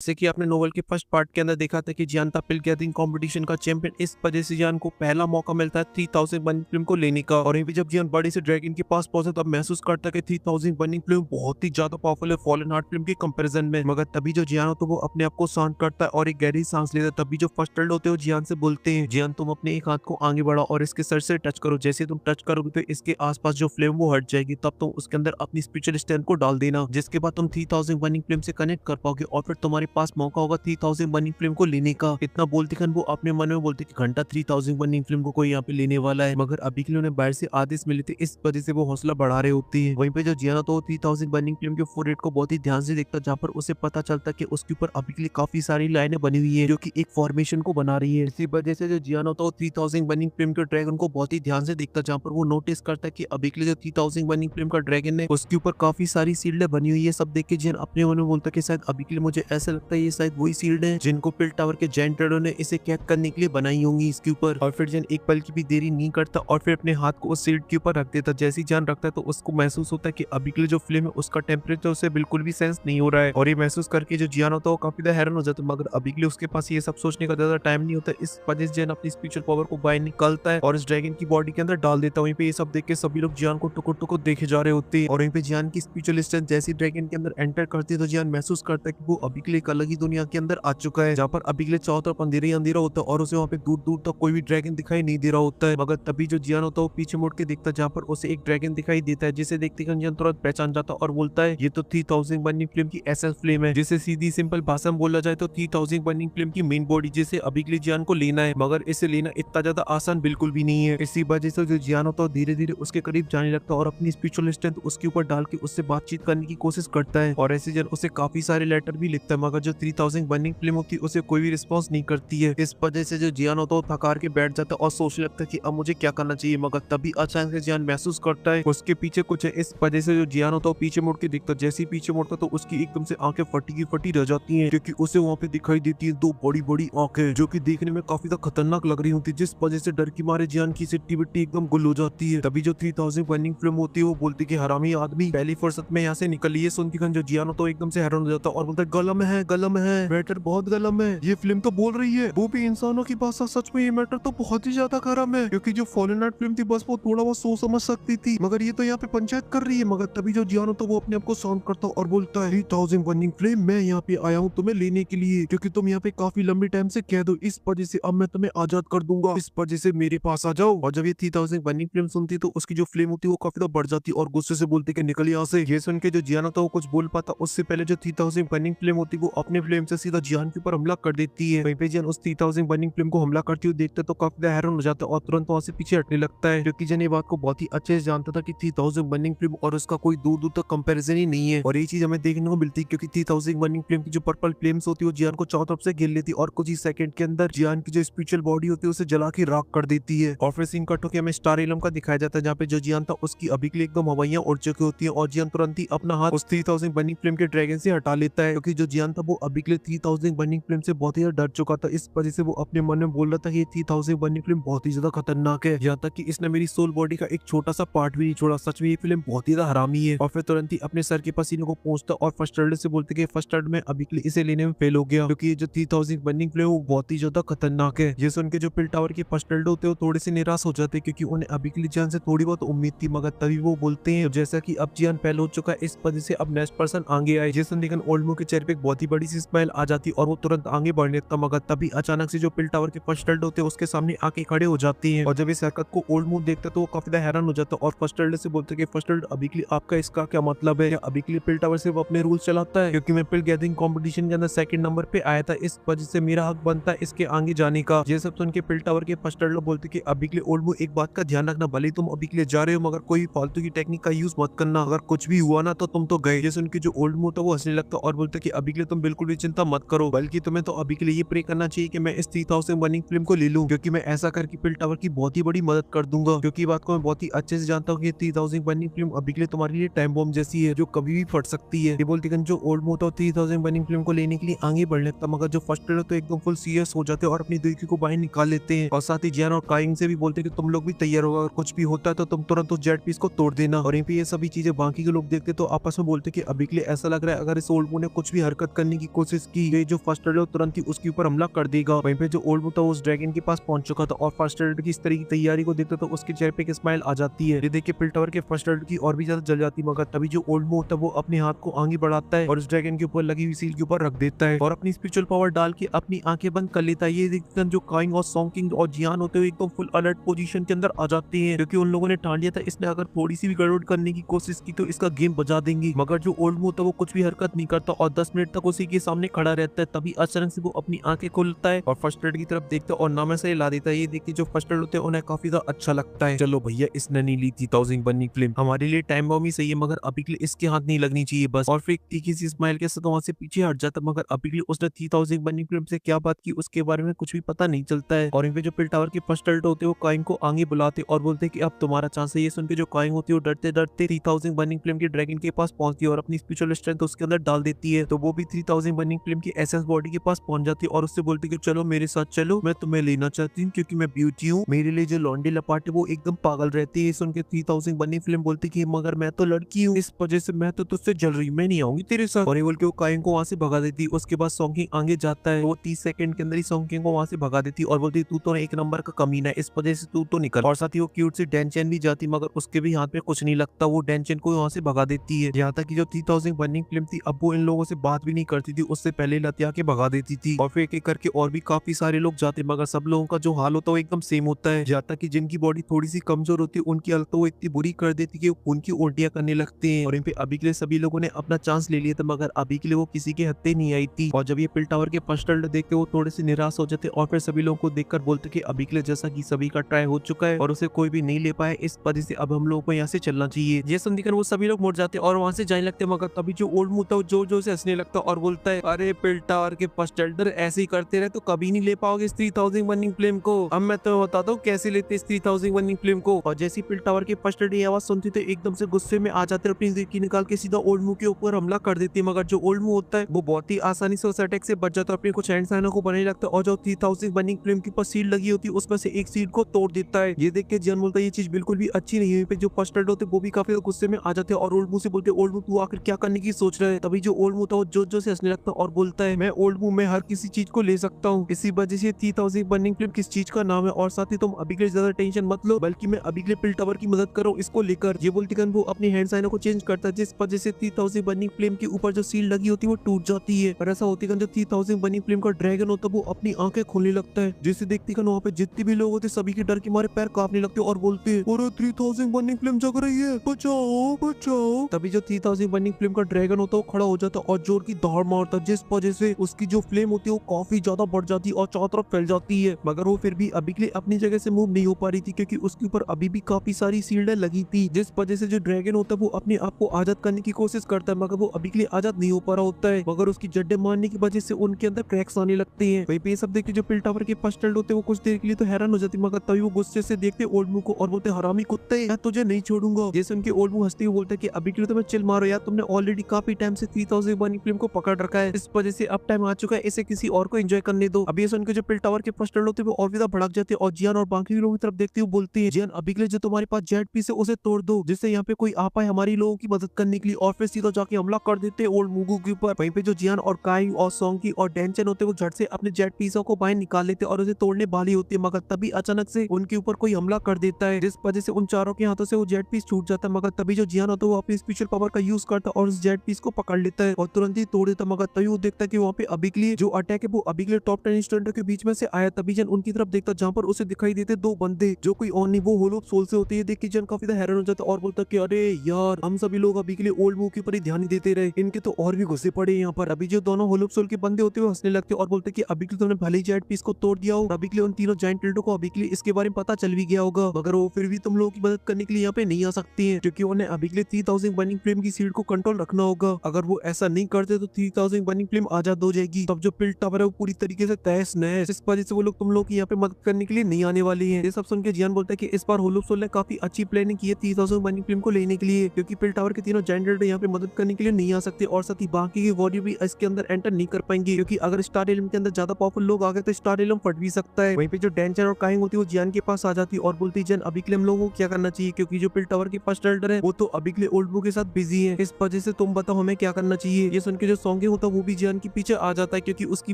जैसे कि आपने नोवेल के फर्स्ट पार्ट के अंदर देखा था कि जियान था पिल गैदरिंग कंपटीशन का चैंपियन। इस वजह से जियान को पहला मौका मिलता है 3000 बर्निंग फ्लेम को लेने का। और यहीं जब जियान बड़ी से ड्रैगन के पास पहुंचा तब महसूस करता है कि 3000 बर्निंग फ्लेम बहुत ही ज्यादा पावरफुल है फॉलन हार्ट फ्लेम के कंपैरिजन में। मगर तभी जो जियान हो तो वो अपने आप को शांत करता है और एक गहरी सांस लेता है। तभी जो फर्स्ट टर्न होते हैं जियान से बोलते हैं, जियान तुम अपने एक हाथ को आगे बढ़ाओ और इसके सर से टच करो। जैसे तुम टच करोगे तो इसके आसपास जो फ्लेम वो हट जाएगी। तब तुम उसके अंदर अपनी स्पिरिचुअल स्ट्रेंथ को डाल देना, जिसके बाद तुम 3000 बर्निंग फ्लेम से कनेक्ट कर पाओगे और फिर तुम्हारे पास मौका होगा 3000 बर्निंग फ्लेम को लेने का। इतना बोलते खन वो अपने मन में बोलते कि घंटा 3000 बर्निंग फ्लेम को कोई यहाँ पे लेने वाला है। मगर अभी के लिए उन्हें बाहर से आदेश मिले थे, इस वजह से वो हौसला बढ़ा रहे होती है। वहीं पे जो जियान तो 3000 बर्निंग फ्लेम के फोरहेड को बहुत ही ध्यान से देखता, जहाँ पर उसे पता चलता कि उसके ऊपर अभी के लिए काफी सारी लाइनें बनी हुई है जो कि एक फॉर्मेशन को बना रही है। इसी वजह से जो जियान होता है 3000 बर्निंग फ्लेम के ड्रैगन को बहुत ही ध्यान से देखता, जहाँ पर वो नोटिस करता है कि अभी के लिए जो 3000 बर्निंग फ्लेम का ड्रैगन है उसके ऊपर काफी सारी सील्डें बनी हुई है। सब देख के जियान अपने मन में बोलता है कि शायद अभी के लिए मुझे ऐसा लगता है ये शायद वही सील्ड है जिनको पिल टावर के जायंट रेडो ने इसे कैद करने के लिए बनाई होंगी इसके ऊपर। और फिर जियान एक पल की भी देरी नहीं करता और फिर अपने हाथ को उस सील्ड के ऊपर रख देता। जैसे ही जियान रखता है तो उसको महसूस होता है कि अभी के लिए जो फ्लेम है उसका टेम्परेचर उसे बिल्कुल भी सेंस नहीं हो रहा है। और ये महसूस करके जो जियान होता है वो काफी ज्यादा हैरान हो जाता है, मगर अभी के लिए उसके पास ये सब सोचने का ज्यादा टाइम नहीं होता। इस वजह से जियान अपनी स्पिरिचुअल पावर को बाहर निकालता है और इस ड्रैगन की बॉडी के अंदर डाल देता है। वहीं पे ये सब देख के सभी लोग जियान को टुकुर टुकुर देखे जा रहे होते हैं। और वहीं पे जियान की स्पिरिचुअल स्ट्रेंथ जैसी ड्रैगन के अंदर एंटर करती है तो जियान महसूस करता है कि वो अभी के लिए एक अलग ही दुनिया के अंदर आ चुका है, जहाँ पर अभी के लिए चारों तरफ अंधेरा ही अंधेरा होता है और उसे वहाँ पे दूर दूर तक कोई भी ड्रैगन दिखाई नहीं दे रहा होता है। मगर तभी जो जियान होता है वो पीछे मुड़ के देखता, जहाँ पर उसे एक ड्रैगन दिखाई देता है, जिसे देखते ही जियान तुरंत पहचान जाता और बोलता है ये तो 3000 बर्निंग फ्लेम की एसएस फ्लेम है, जिसे सीधी सिंपल भाषा में बोला जाए तो 3000 बर्निंग फ्लेम की मेन बॉडी, जिसे अभी के लिए जियान को लेना है। मगर इसे लेना इतना ज्यादा आसान बिल्कुल भी नहीं है। इसी वजह से जो जियान होता है धीरे धीरे उसके करीब जाने लगता है और अपनी स्पिरिचुअल स्ट्रेंथ उसके ऊपर डाल के उससे बातचीत करने की कोशिश करता है। और ऐसे जन उसे काफी सारे लेटर भी लिखता है, मगर जो 3000 बर्निंग फ्लेम होती है उसे कोई भी रिस्पॉन्स नहीं करती है। इस वजह से जो जियान होता है वो थकार के बैठ जाता है और सोचने लगता है कि अब मुझे क्या करना चाहिए। मगर तभी अचानक से जियान महसूस करता है उसके पीछे कुछ है। इस वजह से जो जियान होता है पीछे मुड़ के देखता, जैसे ही पीछे मुड़ता तो उसकी एकदम से आंखें फटी की फटी रह जाती हैं, क्योंकि उसे वहाँ पे दिखाई देती है दो बड़ी बड़ी आंखें जो कि देखने में काफी ज्यादा खतरनाक लग रही होती है, जिस वजह से डर की मारे जियान की सिट्टी बिट्टी एकदम गुल हो जाती है। तभी जो 3000 बर्निंग फ्लेम होती है वो बोलती है कि हरामी आदमी पहली फुर्सत में यहाँ से निकल। ये सुन के जो जियान होता है एकदम से हैरान हो जाता है और बोलता है गलम है मैटर बहुत गलम है। ये फिल्म तो बोल रही है वो भी इंसानों की भाषा, सच में ये मैटर तो बहुत ही ज्यादा गरम है, क्योंकि जो फॉलन हार्ट फिल्म थी बस वो थोड़ा बहुत सोच समझ सकती थी, मगर ये तो यहाँ पे पंचायत कर रही है। मगर तभी जो जियान होता है वो अपने आप को शांत करता और बोलता है 3000 बर्निंग फ्लेम मैं यहाँ पे आया हूँ तुम्हें लेने के लिए, क्योंकि तुम यहाँ पे काफी लंबी टाइम से कैद हो, इस वजह से अब मैं तुम्हें आजाद कर दूंगा, इस वजह से मेरे पास आ जाओ। और जब ये 3000 बर्निंग फ्लेम सुनती तो उसकी जो फ्लेम होती है वो काफी ज्यादा बढ़ जाती और गुस्से से बोलती कि निकल यहाँ से। ये सुन के जो जियान होता है वो कुछ बोल पाता उससे पहले जो 3000 बर्निंग फ्लेम होती है वो अपने फ्लेम से सीधा जियान के ऊपर हमला कर देती है। वहीं पे जियान उस 3000 बर्निंग फ्लेम को हमला करती हुई देखता तो काफी हैरान हो जाता है और तुरंत वहां से पीछे हटने लगता है, क्योंकि जन ये बात को बहुत ही अच्छे से जानता था कि 3000 बर्निंग फ्लेम और उसका कोई दूर दूर तक कंपैरिजन ही नहीं है। और ये चीज हमें देखने को मिलती है क्योंकि 3000 बर्निंग फ्लेम की जो पर्पल फ्लेम्स होती है वो जियान को चारों तरफ से घेर लेती और कुछ ही सेकंड के अंदर जियान की जो स्पिरिचुअल बॉडी होती है उसे जला के राख कर देती है। और फिर सीन कट होकर हमें स्टार एलम का दिखाया जाता है, जहाँ पे जो जियान था उसकी अभी के लिए एकदम हवाइयां उड़ चुकी होती है और जियान तुरंत ही अपना हाथ उस 3000 बर्निंग फ्लेम के ड्रैगन से हटा लेता है, क्योंकि जो जियान था वो अभी के लिए 3000 बर्निंग फ्लेम से बहुत ही ज्यादा डर चुका था। इस वजह से वो अपने मन में बोल रहा था कि ये 3000 बर्निंग फ्लेम बहुत ही ज्यादा खतरनाक है, यहाँ तक कि इसने मेरी सोल बॉडी का एक छोटा सा पार्ट भी नहीं छोड़ा। सच में ये फिल्म बहुत ही ज्यादा हरामी है। और फिर तुरंत ही अपने सर के पसीने को पहुंचता और फर्स्ट एड से बोलते कि फर्स्ट एड में अभी के लिए इसे लेने में फेल हो गया, क्योंकि ये जो 3000 बर्निंग फ्लेम वो बहुत ही ज्यादा खतरनाक है। ये सुन के जो पिल टावर के फर्स्ट एड होते हैं वो थोड़े से निराश हो जाते हैं, क्योंकि उन्हें अभी के लिए जियान से थोड़ी बहुत उम्मीद थी। मगर तभी वो बोलते हैं जैसा कि अब जियान फेल हो चुका है इस वजह से अब नेक्स्ट पर्सन आगे आए। जैसन देखन ओल्ड मो के चेहरे पे एक बहुत ही बड़ी सी स्माइल आ जाती और वो तुरंत आगे बढ़ने लगता। मगर तभी अचानक से जो पिल टावर के फर्स्ट एड होते हैं उसके सामने आके खड़े हो जाती हैं। और जब इस हरकत को ओल्ड मो देखता तो वो काफी हैरान हो जाता और फर्स्ट एड से बोलते कि फर्स्ट एड अभी के लिए आपका इसका क्या मतलब है, अभी के लिए पिल टावर सिर्फ अपने रूल्स चलाता है, क्योंकि मैं पिल गैदरिंग कंपटीशन के अंदर सेकंड नंबर पे आया था, इस वजह से मेरा हक बनता है इसके आगे जाने का। ये सब सुन के पिल टावर के फर्स्ट एड बोलते कि अभी के लिए ओल्ड मो एक बात का ध्यान रखना, भले तुम अभी के लिए जा रहे हो मगर कोई फालतू की टेक्निक का यूज मत करना, अगर कुछ भी हुआ ना तो तुम तो गए। ये सुन के जो ओल्ड मो था वो हंसने लगता और बोलता कि अभी के लिए तुम बिल्कुल भी चिंता मत करो, बल्कि तुम्हें तो अभी के लिए ये प्रे करना चाहिए कि मैं इस 3000 बर्निंग फ्लेम को ले लूं, क्योंकि मैं ऐसा करके पिल टावर की बहुत ही बड़ी मदद कर दूंगा। क्योंकि बात को मैं बहुत ही अच्छे से जानता हूँ कि 3000 बर्निंग फ्लेम अभी के लिए तुम्हारे लिए टाइम बॉम्ब जैसी है जो कभी भी फट सकती है। ये बोलते जो ओल्ड मो था 3000 बर्निंग फ्लेम को लेने के लिए आगे बढ़ लगता, मगर जो फर्स्ट प्लेयर तो एकदम फुल सीरियस हो जाते और अपनी दुर्गी को बाहर निकाल लेते हैं। और साथ ही जियान और काइंग से भी बोलते कि तुम लोग भी तैयार होगा, अगर कुछ भी होता है तो तुम तुरंत उस जेट पीस को तोड़ देना। और यहीं पे ये सभी चीजें बाकी के लोग देखते तो आपस में बोलते कि अभी के लिए ऐसा लग रहा है अगर इस ओल्ड मो ने कुछ भी हरकत करनी करने की कोशिश की, ये जो फर्स्ट एडर तुरंत ही उसके ऊपर हमला कर देगा। वहीं पे जो ओल्ड था उस ड्रैगन के पास पहुंच चुका था और फर्स्ट एडर की इस तरह की तैयारी को देखते तो उसके चेहरे पे एक स्माइल आ जाती है। ये देख के पिल टावर के फर्स्ट एडर की और भी ज्यादा जल जाती, मगर तभी जो ओल्ड होता है वो अपने हाथ को आगे बढ़ाता है और उस ड्रैगन के ऊपर लगी हुई सील के ऊपर रख देता है और अपनी स्पिरिचुअल पावर डाल के अपनी आंखें बंद कर लेता है। ये देखकर जो काइंग और सॉन्किंग और जियान होते हुए एकदम फुल अलर्ट पोजीशन के अंदर आ जाते हैं, क्योंकि उन लोगों ने ठान लिया था इसने अगर थोड़ी सी भी गड़बड़ करने की कोशिश की तो इसका गेम बजा देंगे। मगर जो ओल्ड होता है वो कुछ भी हरकत नहीं करता और 10 मिनट तक उसी के सामने खड़ा रहता है। तभी अचानक से वो अपनी आंखें खोलता है और फर्स्ट एड की तरफ देखता है और नाम ऐसा ला देता है। ये देखिए जो फर्स्ट एड होते हैं उन्हें काफी ज्यादा अच्छा लगता है। चलो भैया इसने नहीं ली 3000 बनी फिल्म, हमारे लिए टाइम बॉम्ब ही सही है, मगर अभी के लिए इसके हाथ नहीं लगनी चाहिए बस। और फिर तीखी सी स्माइल के साथ वहां से पीछे हट जाता, मगर अभी के लिए उसने 3000 बनी फिल्म से क्या बात की उसके बारे में कुछ भी पता नहीं चलता है। और इनपे जो पिल टावर के फर्स्ट एड होते हैं वो काइंग को आगे बुलाते और बोलते कि अब तुम्हारा चांस है। ये सुन के जो काइंग होती है वो डरते डरते 3000 बर्निंग फ्लेम के ड्रैगन के पास पहुंचती है और अपनी स्पिरिचुअल स्ट्रेंथ उसके अंदर डाल देती है। तो वो भी 3000 बर्निंग फ्लेम की एसेंस बॉडी के पास पहुंच जाती है और उससे बोलती है कि चलो मेरे साथ चलो, मैं तुम्हें लेना चाहती हूँ क्योंकि मैं ब्यूटी हूँ, मेरे लिए जो लॉन्डे लपाटे वो एकदम पागल रहती है। सुन के 3000 बर्निंग फ्लेम बोलती कि मगर मैं तो लड़की हूँ, इस वजह से मैं तो तुझसे जल रही हूँ, मैं नहीं आऊंगी तेरे साथ। और ये बोल के वो काइंग को वहां से भगा देती है। उसके बाद सॉन्किंग आगे जाता है, वो 30 सेकंड के अंदर ही सॉन्किंग को वहां से भगा देती और बोलती तू तो एक नंबर का कमीना है, इस वजह से तू तो निकल। और साथ ही वो क्यूट सी डेंचेन भी जाती, मगर उसके भी हाथ में कुछ नहीं लगता, वो डेंचेन को वहां से भगा देती है। यहाँ तक कि जो 3000 बर्निंग फ्लेम थी अब वो इन लोगों से बात भी नहीं करती थी, उससे पहले लतिया के भगा देती थी। और फिर एक एक करके और भी काफी सारे लोग जाते, मगर सब लोगों का जो हाल होता है वो एकदम सेम होता है। यहाँ तक कि जिनकी बॉडी थोड़ी सी कमजोर होती है उनकी हालत वो इतनी बुरी कर देती कि उनकी उल्टियां करने लगते हैं। और इन पे अभी के लिए सभी लोगों ने अपना चांस ले लिया था, मगर अभी के लिए वो किसी के हत्ते नहीं आई थी। और जब ये पिल टावर के फर्स्ट एड देखते वो थोड़े से निराश हो जाते और फिर सभी लोगों को देखकर बोलते कि अभी के लिए जैसा कि सभी का ट्राई हो चुका है और उसे कोई भी नहीं ले पाया, इस वजह से अब हम लोगों को यहाँ से चलना चाहिए। ये सुनकर वो सभी लोग मुड़ जाते और वहां से जाने लगते, मगर तभी जो ओल्ड मुंह था वो जोर जोर से हंसने लगता और बोलता है अरे पिल टावर के फर्स्ट एल्डर ऐसे ही करते रहे तो कभी नहीं ले पाओगे इस 3000 बर्निंग फ्लेम को। अब मैं तुम्हें बताता हूँ कैसे लेते इस 3000 बर्निंग फ्लेम को। और जैसे पिल टावर के फर्स्ट एल्डर ये आवाज सुनती तो एकदम से गुस्से में आ जाते और अपनी जिंदगी निकाल के सीधा ओल्ड मुंह के ऊपर हमला कर देती। मगर जो ओल्ड मुंह होता है वो बहुत ही आसानी से उस अटैक से बच जाता है, अपने कुछ हैंड साइनों को बनाने लगता है और जो 3000 बर्निंग फ्लेम के ऊपर सील लगी होती है उसमें से एक सील को तोड़ देता है। ये देख के जियान बोलता है ये चीज बिल्कुल भी अच्छी नहीं है। पे जो फर्स्ट एड होते वो भी काफी गुस्से में आ जाते हैं और ओल्ड मुंह से बोलते ओल्ड मुंह तू आखिर क्या करने की सोच रहा है। तभी जो ओल्ड मुंह था वो जोर जोर से हंसने लगता और बोलता है मैं ओल्ड मुंह में हर किसी चीज को ले सकता हूँ, इसी वजह से 3000 बर्निंग फ्लेम किस चीज का नाम है। और साथ ही तुम अभी के लिए ज्यादा टेंशन मत लो, बल्कि मैं अभी के लिए पिल टावर की मदद करो इसको लेकर। ये बोलती वो अपनी हैंड साइनों को चेंज करता है, जिस वजह से 3000 बर्निंग फ्लेम के ऊपर जो सील लगी होती है वो टूट जाती है। और ऐसा होती है जो 3000 बर्निंग फ्लेम का ड्रैगन होता है वो अपनी आंखें खोलने लगता है, जिसे देखती वहाँ पे जितने भी लोग होते सभी के डर के मारे पैर कांपने लगते और बोलते हैं अरे 3000 बर्निंग फ्लेम जग रही है, बचाओ बचाओ। तभी जो 3000 बर्निंग फ्लेम का ड्रैगन होता है वो खड़ा हो जाता और जोर की दहाड़ मारता, जिस वजह से उसकी जो फ्लेम होती है वो काफी ज्यादा बढ़ जाती और चारों तरफ फैल जाती है। मगर वो फिर भी अभी के लिए अपनी जगह से मूव नहीं हो पा रही थी, क्योंकि उसके ऊपर अभी भी काफी सारी सील्डें लगी थी, जिस वजह से जो ड्रैगन होता है वो अपने आप को आजाद करने की कोशिश करता है, मगर वो अभी के लिए आजाद नहीं हो पा रहा होता है। मगर उसकी जड्डे मारने की वजह से उनके अंदर क्रैक्स आने लगते हैं। वहीं पे ये सब देख के जो पिल टावर के फर्स्ट एड होते हैं वो कुछ देर के लिए तो हैरान हो जाती, मगर तभी वो गुस्से से देखते ओल्ड मुंह को और बोलते हरामी कुत्ते मैं तुझे नहीं छोड़ूंगा। जैसे उनके ओल्ड मुंह हंसते हुए बोलते कि अभी के लिए तो मैं चिल मारो यार, तुमने ऑलरेडी काफी टाइम से 3000 बर्निंग फ्लेम को पकड़ रखा है, इस वजह से अब टाइम आ चुका है इसे किसी और को एंजॉय करने दो। अभी सुन के जो पिल टावर के फर्स्ट एड होते हैं वो और भी भड़क जाते हैं और जियान और बाकी लोगों की तरफ देखते हुए बोलती है जियान अभी के लिए जो तुम्हारे पास जेट पीस है उसे तोड़ दो, जिससे यहाँ पे कोई आ पाए हमारी लोगों की मदद करने के लिए। और फिर सीधा जाके हमला कर देते हैं ओल्ड मुगू के ऊपर। वहीं पे जो जियान और काई और सोंकी और डेंचन होते हैं वो झट से अपने जेट पीसों को बाहर निकाल लेते और उसे तोड़ने वाली होती है, मगर तभी अचानक से उनके ऊपर कोई हमला कर देता है, जिस वजह से उन चारों के हाथों से वो जेट पीस छूट जाता है। मगर तभी जो जियान होता है वो अपनी स्पेशल पावर का यूज करता है और उस जेट पीस को पकड़ लेता है और तुरंत ही तोड़ देता है। मगर तभी वो देखता है कि वहाँ पे अभी के लिए जो अटैक है वो अभी के लिए टॉप 10 स्टूडेंटों के बीच में से आया। तभी जन उनकी तरफ देखता जहाँ पर उसे दिखाई देते दो बंदे जो कोई और नहीं वो होलो सोल से होते हैं। देख के जन काफी हैरान हो जाता है और बोलता कि अरे यार हम सभी लोग अभी के लिए ओल्ड मुंह के ऊपर ही ध्यान नहीं देते रहे, इनके तो और भी गुस्से पड़े यहाँ पर। अभी जो दोनों होलो सोल के बंदे होते हुए हंसने लगते और बोलते कि अभी के लिए तुमने भले ही जेट पीस को तोड़ दिया हो, अभी के लिए उन तीनों जायंट टिल्डो को अभी के लिए इसके बारे में पता चल भी गया होगा, मगर वो फिर भी तुम लोगों की मदद करने के लिए यहाँ पे नहीं आ सकती है, क्योंकि उन्हें अभी के लिए 3000 बर्निंग फ्लेम की सीड को कंट्रोल रखना होगा। अगर वो ऐसा नहीं करते तो 3000 बर्निंग फ्लेम आजाद हो जाएगी, तब जो पिल टावर है वो पूरी तरीके से तहस नहस, इस वजह से वो लोग तुम लोग की यहाँ पे मदद करने के लिए नहीं आने वाली है। ये सब सुन के जियान बोलता है कि इस बार होलो सोल ने काफी अच्छी प्लानिंग की है 3000 बर्निंग फ्लेम को लेने के लिए, क्योंकि पिल टावर के तीनों जायंट टिल्डो यहाँ पे मदद करने के लिए नहीं आ सकते और साथ ही बाकी की वॉरियर भी इसके अंदर एंटर नहीं कर पाएंगे, क्योंकि अगर स्टार एलम के अंदर ज्यादा पावरफुल लोग आ गए तो स्टार एलम फट भी सकता है। वहीं पे जो डेंचर और काइंग होती है वो जियान के पास आ जाती और बोलती जन अभी के लिए हम लोगों को क्या करना चाहिए, क्योंकि जो पिल टावर के फर्स्ट एल्डर है वो तो अभी के लिए ओल्ड बुक के साथ बिजी है, इस वजह से तुम बताओ हमें क्या करना चाहिए। ये सुन के जो जोंगे होता वो भी जियान के पीछे आ जाता है क्योंकि उसकी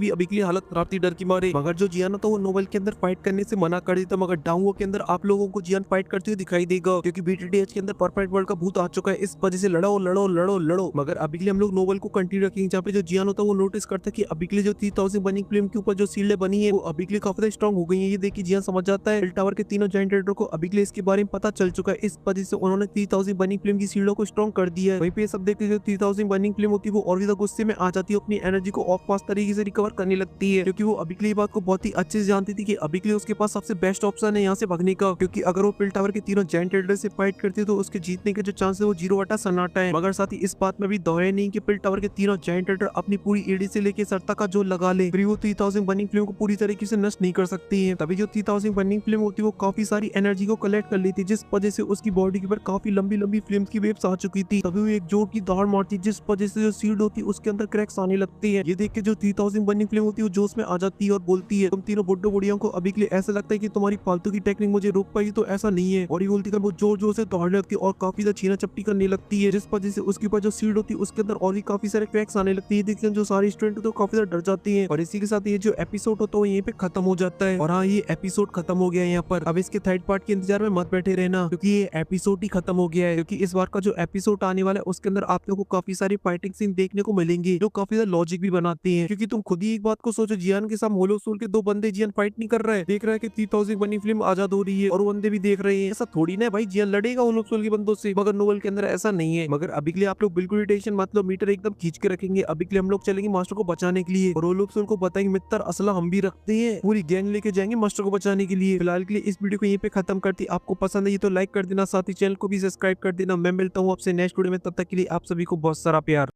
भी अभी के लिए हालत खराब थी डर की मारे। मगर जो जियान होता वो नोवेल के अंदर फाइट करने से मना कर देता, मगर डाउनवो के अंदर आप लोगों को जियान फाइट करते हुए दिखाई देगा क्योंकि बीटीटीएच के अंदर परफेक्ट वर्ल्ड का भूत आ चुका है। इस वजह से लड़ो लड़ो लड़ो लड़ो। मगर अभी के लिए हम लोग नोवेल को कंटिन्यू रखेंगे जहाँ पे जो जियान होता है वो नोटिस करता है कि अभी के लिए जो 3000 बर्निंग फ्लेम के ऊपर जो सील्ड बनी है वो अभी के लिए काफी स्ट्रॉन्ग हो गई है। ये देखिए जियान समझ जाता है हिल टावर के तीनों जायंट रेडर को अभी के लिए इसके बारे में पता चल चुका है। इस वजह से उन्होंने 3000 बर्निंग फ्लेम की सील्डों को स्ट्रॉन्ग कर दिया है। वहीं पे सब देखते जो 3000 बर्निंग फ्लेम होती है वो और भी ज्यादा गुस्से में आ जाती है, अपनी एनर्जी को ऑफ पास तरीके से रिकवर करने लगती है क्योंकि वो अभी के लिए बात को बहुत ही अच्छे से जानती थी कि अभी के लिए उसके पास सबसे बेस्ट ऑप्शन है यहाँ से भागने का, क्योंकि अगर वो पिल टावर के तीनों जायंट रेडर से फाइट करती है तो उसके जीतने के जो चांस है वो 0 सन्नाटा है। मगर साथ ही इस बात में भी दोहराया नहीं कि पिल टावर के तीनों जायंट रेडर अपनी पूरी एडी से लेके सर तक का जो लगा ले फिर वो 3000 बर्निंग फ्लेम को पूरी तरीके से नष्ट नहीं कर सकती है। तभी जो 3000 बर्निंग फ्लेम होती है वो काफी सारी एनर्जी को कलेक्ट कर लेती, जिस वजह से उसकी बॉडी के ऊपर काफी लंबी लंबी फ्लेम्स की वेव्स आ चुकी थी। तभी वो एक जोर की दहाड़ मारती जिस वजह से जो सील्ड होती है उसके अंदर क्रैक्स आने लगती है। ये देख के जो 3000 बर्निंग फ्लेम होती है वो जोश में आ जाती है और बोलती है तुम तीनों बुड्ढो बुढ़ियों को अभी के लिए ऐसा लगता है कि तुम्हारी फालतू की टेक्निक मुझे रोक पाई, तो ऐसा नहीं है। और ये बोलती कर वो जोर जोर से दौड़ने लगती है और काफी ज्यादा छीना चपटी करने लगती है, जिस वजह से उसके ऊपर जो सील्ड होती है उसके अंदर और भी काफी सारे क्रैक्स आने लगती है। देखते हैं जो सारी स्टूडेंट तो काफी ज्यादा डर जाती है। और इसी के साथ ये जो एपिसोड होता है यहीं पे खत्म हो जाता है। और हाँ, ये एपिसोड खत्म हो गया है यहाँ पर। अब इसके थर्ड पार्ट के इंतजार में मत बैठे रहना क्योंकि ये एपिसोड ही खत्म हो गया है, क्योंकि इस बार का जो एपिसोड आने वाला है उसके अंदर आप लोगों को काफी सारी फाइटिंग सीन देखने को मिलेंगी जो काफी ज्यादा लॉजिक भी बनाती है। क्योंकि तुम खुद ही एक बात को सोचो, जियान के साथ होलो सोल के दो बंदे, जियान फाइट नहीं कर रहा है, देख रहा है कि 3000 बनी फिल्म आजाद हो रही है और वो बंदे भी देख रहे हैं। ऐसा थोड़ी ना है भाई जियान लड़ेगा होलो सोल के बंदों से, मगर नोवेल के अंदर ऐसा नहीं है। मगर अभी के लिए आप लोग बिल्कुल टेंशन मत लो, मीटर एकदम खींच के रखेंगे। अभी के लिए हम लोग चलेंगे मास्टर को बचाने के लिए और होलो सोल को बताएंगे मित्र असला हम भी रखते हैं, पूरी गैंग लेके जाएंगे मास्टर को बचाने के लिए। फिलहाल के लिए इस वीडियो को यहीं पे खत्म करती। आपको पसंद है तो लाइक कर देना, साथ ही चैनल को भी सब्सक्राइब कर देना। मैं मिलता हूँ आपसे नेक्स्ट वीडियो में, तब तक के लिए आप सभी को बहुत सारा प्यार।